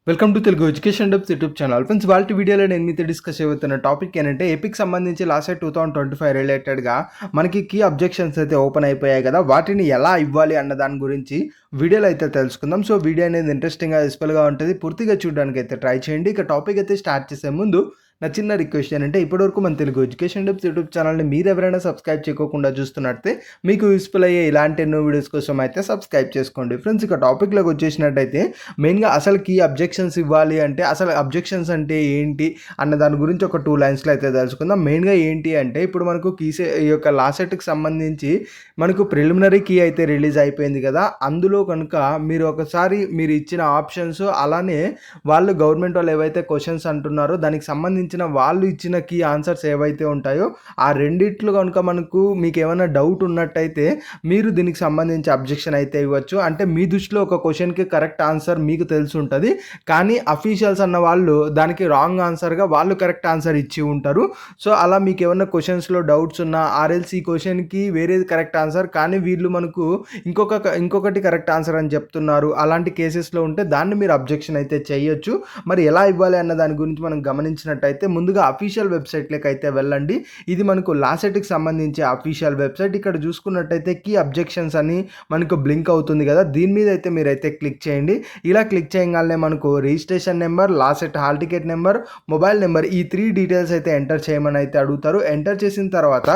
Welcome to Telugu education dubs YouTube channel. Friends, వాళ్ళ వీడియోలో నేను మీతో డిస్కస్ చేయబోతున్న టాపిక్ ఏంటంటే ఏపీకి సంబంధించి లాస్ట్ 2025 రిలేటెడ్గా మనకి కీ అబ్జెక్షన్స్ అయితే ఓపెన్ అయిపోయాయి కదా, వాటిని ఎలా ఇవ్వాలి అన్న దాని గురించి వీడియోలో అయితే తెలుసుకుందాం. సో వీడియో అనేది ఇంట్రెస్టింగ్గా యూస్ఫుల్గా ఉంటుంది, పూర్తిగా చూడడానికి అయితే ట్రై చేయండి. ఇక టాపిక్ అయితే స్టార్ట్ చేసే ముందు నా చిన్న రిక్వెస్ట్ ఏంటంటే ఇప్పటివరకు మన తెలుగు ఎడ్యుకేషన్ డబ్స్ యూట్యూబ్ ఛానల్ని మీరు ఎవరైనా సబ్స్క్రైబ్ చేయకుండా చూస్తున్నట్టే మీకు యూస్ఫుల్ అయ్యే ఇలాంటి ఎన్నో వీడియోస్ కోసం అయితే సబ్స్క్రైబ్ చేసుకోండి. ఫ్రెండ్స్, ఇక టాపిక్లోకి వచ్చేసినట్టయితే మెయిన్గా అసలు కీ అబ్జెక్షన్స్ ఇవ్వాలి అంటే అసలు అబ్జెక్షన్స్ అంటే ఏంటి అన్న దాని గురించి ఒక 2 లైన్స్లో అయితే తెలుసుకుందాం. మెయిన్గా ఏంటి అంటే ఇప్పుడు మనకు ఈ యొక్క లాసెట్కి సంబంధించి మనకు ప్రిలిమినరీ కీ అయితే రిలీజ్ అయిపోయింది కదా, అందులో కనుక మీరు ఒకసారి మీరు ఇచ్చిన ఆప్షన్స్ అలానే వాళ్ళు గవర్నమెంట్ వాళ్ళు ఏవైతే క్వశ్చన్స్ అంటున్నారో దానికి సంబంధించిన వాళ్ళు ఇచ్చిన కీ ఆన్సర్స్ ఏవైతే ఉంటాయో ఆ రెండిట్లు కనుక మీకు ఏమైనా డౌట్ ఉన్నట్టయితే మీరు దీనికి సంబంధించి అబ్జెక్షన్ అయితే ఇవ్వచ్చు. అంటే మీ దృష్టిలో ఒక క్వశ్చన్కి కరెక్ట్ ఆన్సర్ మీకు తెలిసి ఉంటుంది, కానీ అఫీషియల్స్ అన్న వాళ్ళు దానికి రాంగ్ ఆన్సర్గా వాళ్ళు కరెక్ట్ ఆన్సర్ ఇచ్చి ఉంటారు. సో అలా మీకు ఏమైనా క్వశ్చన్స్లో డౌట్స్ ఉన్నా ఆర్ఎల్సి క్వశ్చన్కి వేరేది కరెక్ట్ ఆన్సర్ కానీ వీళ్ళు మనకు ఇంకొకటి కరెక్ట్ ఆన్సర్ అని చెప్తున్నారు, అలాంటి కేసెస్లో ఉంటే దాన్ని మీరు అబ్జెక్షన్ అయితే చేయొచ్చు. మరి ఎలా ఇవ్వాలి అన్న దాని గురించి మనం గమనించినట్టయితే ముందుగా అఫీషియల్ వెబ్సైట్లోకి అయితే వెళ్ళండి. ఇది మనకు లాసెట్కి సంబంధించి అఫీషియల్ వెబ్సైట్. ఇక్కడ చూసుకున్నట్టయితే కీ అబ్జెక్షన్స్ అని మనకు బ్లింక్ అవుతుంది కదా, దీని మీద అయితే మీరైతే క్లిక్ చేయండి. ఇలా క్లిక్ చేయగానే మనకు registration number, LAWCET hall ticket number, mobile number ఈ 3 డీటెయిల్స్ అయితే ఎంటర్ చేయమని అయితే అడుగుతారు. ఎంటర్ చేసిన తర్వాత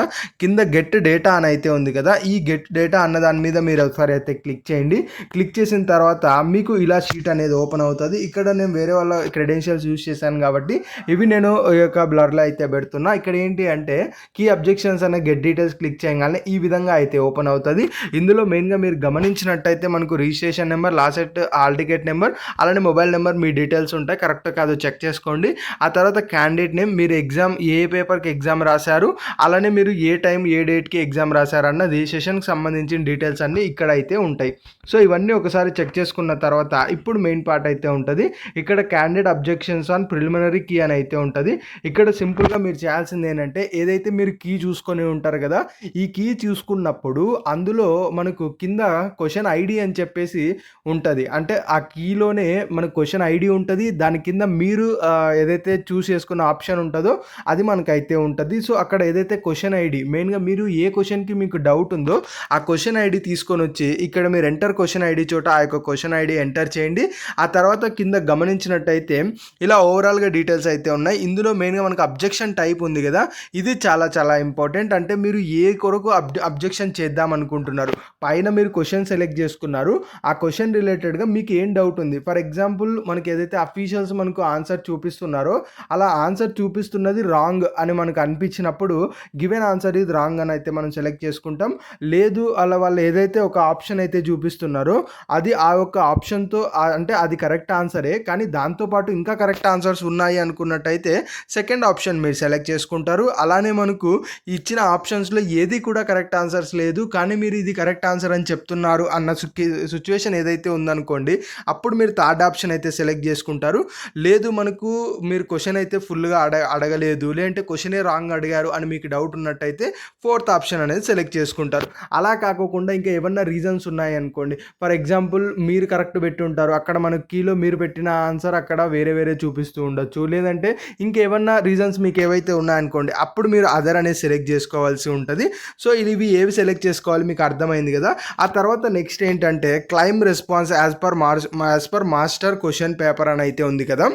కింద గెట్ డేటా అని అయితే ఉంది కదా, ఈ గెట్ డేటా అన్న దాని మీద మీరు ఒకసారి అయితే క్లిక్ చేయండి. క్లిక్ చేసిన తర్వాత మీకు ఇలా షీట్ అనేది ఓపెన్ అవుతుంది. ఇక్కడ నేను వేరే వాళ్ళ క్రెడెన్షియల్స్ యూజ్ చేశాను కాబట్టి ఇవి నేను ఈ యొక్క బ్లర్లో అయితే పెడుతున్నా. ఇక్కడ ఏంటి అంటే కీ అబ్జెక్షన్స్ అనే గెట్ డీటెయిల్స్ క్లిక్ చేయగానే ఈ విధంగా అయితే ఓపెన్ అవుతుంది. ఇందులో మెయిన్గా మీరు గమనించినట్టయితే మనకు registration number, LAWCET hall ticket number అలానే మొబైల్ నెంబర్ మీ డీటెయిల్స్ ఉంటాయి, కరెక్ట్ కాదో చెక్ చేసుకోండి. ఆ తర్వాత క్యాండిడేట్ నేమ్, మీరు ఎగ్జామ్ ఏ పేపర్కి ఎగ్జామ్ రాశారు అలానే మీరు ఏ టైం ఏ డేట్కి ఎగ్జామ్ రాశారు అన్నది సెషన్కి సంబంధించిన డీటెయిల్స్ అన్నీ ఇక్కడ అయితే ఉంటాయి. సో ఇవన్నీ ఒకసారి చెక్ చేసుకున్న తర్వాత ఇప్పుడు మెయిన్ పార్ట్ అయితే ఉంటుంది. ఇక్కడ candidate objections on preliminary key అని అయితే ఉంటుంది. ఇక్కడ సింపుల్గా మీరు చేయాల్సింది ఏంటంటే ఏదైతే మీరు కీ చూసుకొని ఉంటారు కదా, ఈ కీ చూసుకున్నప్పుడు అందులో మనకు కింద క్వశ్చన్ ఐడి అని చెప్పేసి ఉంటుంది. అంటే ఆ కీలోనే మనకు క్వశ్చన్ ఐడి ఉంటుంది, దాని కింద మీరు ఏదైతే చూస్ చేసుకున్న ఆప్షన్ ఉంటుందో అది మనకైతే ఉంటుంది. సో అక్కడ ఏదైతే క్వశ్చన్ ఐడి మెయిన్గా మీరు ఏ క్వశ్చన్కి మీకు డౌట్ ఉందో ఆ క్వశ్చన్ ఐడి తీసుకొని వచ్చి ఇక్కడ మీరు ఎంటర్ క్వశ్చన్ ఐడి చోట ఆ యొక్క క్వశ్చన్ ఐడి ఎంటర్ చేయండి. ఆ తర్వాత కింద గమనించినట్టయితే ఇలా ఓవరాల్గా డీటెయిల్స్ అయితే ఉన్నాయి. ఇందులో మెయిన్గా మనకు అబ్జెక్షన్ టైప్ ఉంది కదా, ఇది చాలా చాలా ఇంపార్టెంట్. అంటే మీరు ఏ కొరకు అబ్జెక్షన్ చేద్దాం అనుకుంటున్నారు, పైన మీరు క్వశ్చన్ సెలెక్ట్ చేసుకున్నారు, ఆ క్వశ్చన్ రిలేటెడ్గా మీకు ఏం డౌట్ ఉంది. ఫర్ ఎగ్జాంపుల్ మనకి ఏదైతే అఫీషియల్స్ మనకు ఆన్సర్ చూపిస్తున్నారో అలా ఆన్సర్ చూపిస్తున్నది రాంగ్ అని మనకు అనిపించినప్పుడు గివెన్ ఆన్సర్ ఇది రాంగ్ అని అయితే మనం సెలెక్ట్ చేసుకుంటాం. లేదు అలా వాళ్ళు ఏదైతే ఒక ఆప్షన్ అయితే చూపిస్తున్నారో అది ఆ యొక్క ఆప్షన్తో అంటే అది కరెక్ట్ ఆన్సరే కానీ దాంతోపాటు ఇంకా కరెక్ట్ ఆన్సర్స్ ఉన్నాయి అనుకున్నట్టయితే సెకండ్ ఆప్షన్ మీరు సెలెక్ట్ చేసుకుంటారు. అలానే మనకు ఇచ్చిన ఆప్షన్స్లో ఏది కూడా కరెక్ట్ ఆన్సర్స్ లేదు కానీ మీరు ఇది కరెక్ట్ ఆన్సర్ అని చెప్తున్నారు అన్న సిచ్యువేషన్ ఏదైతే ఉందనుకోండి, అప్పుడు మీరు థర్డ్ ఆప్షన్ అయితే సెలెక్ట్ చేసుకుంటారు. లేదు మనకు మీరు క్వశ్చన్ అయితే ఫుల్గా అడగలేదు, లేదంటే క్వశ్చనే రాంగ్ అడిగారు అని మీకు డౌట్ ఉన్నట్టయితే ఫోర్త్ ఆప్షన్ అనేది సెలెక్ట్ చేసుకుంటారు. అలా కాకుండా ఇంకా ఏమన్నా రీజన్స్ ఉన్నాయి అనుకోండి, ఫర్ ఎగ్జాంపుల్ మీరు కరెక్ట్ పెట్టి ఉంటారు, అక్కడ మనకు కీలో మీరు పెట్టిన ఆన్సర్ అక్కడ వేరే చూపిస్తూ ఉండొచ్చు, లేదంటే ఇంకేమన్నా రీజన్స్ మీకు ఏవైతే ఉన్నాయనుకోండి అప్పుడు మీరు అదర్ అనేది సెలెక్ట్ చేసుకోవాల్సి ఉంటుంది. సో ఇవి ఏవి సెలెక్ట్ చేసుకోవాలి మీకు అర్థమైంది కదా. ఆ తర్వాత నెక్స్ట్ ఏంటంటే claim response as per master question paper అని అయితే ఉంది కదా.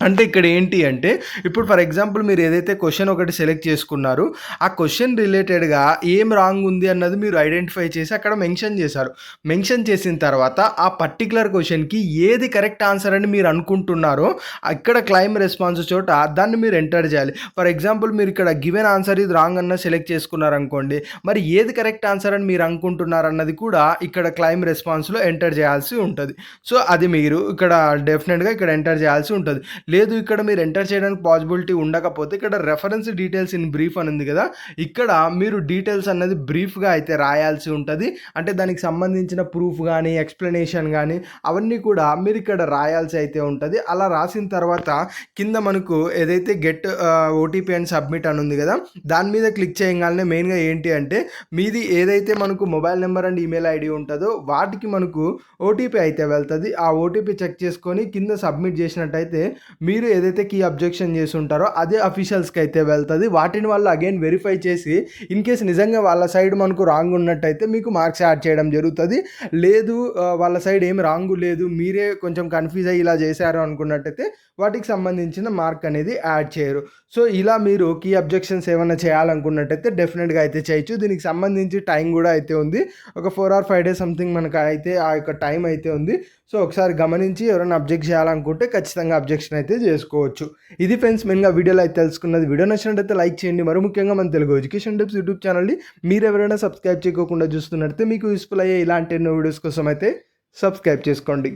అంటే ఇక్కడ ఏంటి అంటే ఇప్పుడు ఫర్ ఎగ్జాంపుల్ మీరు ఏదైతే క్వశ్చన్ ఒకటి సెలెక్ట్ చేసుకున్నారు ఆ క్వశ్చన్ రిలేటెడ్గా ఏం రాంగ్ ఉంది అన్నది మీరు ఐడెంటిఫై చేసి అక్కడ మెన్షన్ చేశారు. మెన్షన్ చేసిన తర్వాత ఆ పర్టికులర్ క్వశ్చన్కి ఏది కరెక్ట్ ఆన్సర్ అని మీరు అనుకుంటున్నారో ఇక్కడ క్లైమ్ రెస్పాన్స్ చోట దాన్ని మీరు ఎంటర్ చేయాలి. ఫర్ ఎగ్జాంపుల్ మీరు ఇక్కడ గివెన్ ఆన్సర్ ఇది రాంగ్ అన్న సెలెక్ట్ చేసుకున్నారనుకోండి, మరి ఏది కరెక్ట్ ఆన్సర్ అని మీరు అనుకుంటున్నారు అన్నది కూడా ఇక్కడ క్లైమ్ రెస్పాన్స్లో ఎంటర్ చేయాల్సి ఉంటుంది. సో అది మీరు ఇక్కడ డెఫినెట్గా ఇక్కడ ఎంటర్ చేయాల్సి ఉంటుంది. లేదు ఇక్కడ మీరు ఎంటర్ చేయడానికి పాసిబిలిటీ ఉండకపోతే ఇక్కడ రెఫరెన్స్ డీటెయిల్స్ ఇన్ బ్రీఫ్ అని ఉంది కదా, ఇక్కడ మీరు డీటెయిల్స్ అన్నది బ్రీఫ్గా అయితే రాయాల్సి ఉంటుంది. అంటే దానికి సంబంధించిన ప్రూఫ్ కానీ ఎక్స్ప్లెనేషన్ కానీ అవన్నీ కూడా మీరు ఇక్కడ రాయాల్సి అయితే ఉంటుంది. అలా రాసిన తర్వాత కింద మనకు ఏదైతే గెట్ ఓటీపీ అండ్ సబ్మిట్ అని ఉంది కదా, దాని మీద క్లిక్ చేయగానే మెయిన్గా ఏంటి అంటే మీది ఏదైతే మనకు mobile number and email ID ఉంటుందో వాటికి మనకు ఓటీపీ అయితే వెళ్తుంది. ఆ ఓటీపీ చెక్ చేసుకొని కింద సబ్మిట్ చేసినట్టయితే మీరు ఏదైతే కీ అబ్జెక్షన్ చేసి ఉంటారో అదే అఫీషియల్స్కి అయితే వెళ్తుంది. వాటిని వాళ్ళు అగైన్ వెరిఫై చేసి ఇన్ కేస్ నిజంగా వాళ్ళ సైడ్ మనకు రాంగ్ ఉన్నట్టయితే మీకు మార్క్స్ యాడ్ చేయడం జరుగుతుంది. లేదు వాళ్ళ సైడ్ ఏం రాంగ్ లేదు, మీరే కొంచెం కన్ఫ్యూజ్ అయ్యి ఇలా చేశారు అనుకున్నట్టయితే వాటికి సంబంధించిన మార్క్ అనేది యాడ్ చేయరు. సో ఇలా మీరు కీ అబ్జెక్షన్స్ ఏమైనా చేయాలనుకున్నట్టయితే డెఫినెట్గా అయితే చేయొచ్చు. దీనికి సంబంధించి టైం కూడా అయితే ఉంది, ఒక 4 or 5 days సంథింగ్ మనకు అయితే ఆ యొక్క టైం అయితే ఉంది. సో ఒకసారి గమనించి ఎవరైనా అబ్జెక్ట్ చేయాలనుకుంటే ఖచ్చితంగా అబ్జెక్షన్ అయితే చేసుకోవచ్చు. ఇది ఫ్రెండ్స్ మెయిన్గా వీడియోలో అయితే తెలుసుకున్నది. వీడియో నచ్చినట్టయితే లైక్ చేయండి. మరి ముఖ్యంగా మన తెలుగు ఎడ్యుకేషన్ టిప్స్ యూట్యూబ్ ఛానల్ని మీరు ఎవరైనా సబ్స్క్రైబ్ చేయకుండా చూస్తున్నట్టయితే మీకు యూస్ఫుల్ అయ్యే ఇలాంటి ఎన్నో వీడియోస్ కోసం అయితే సబ్స్క్రైబ్ చేసుకోండి.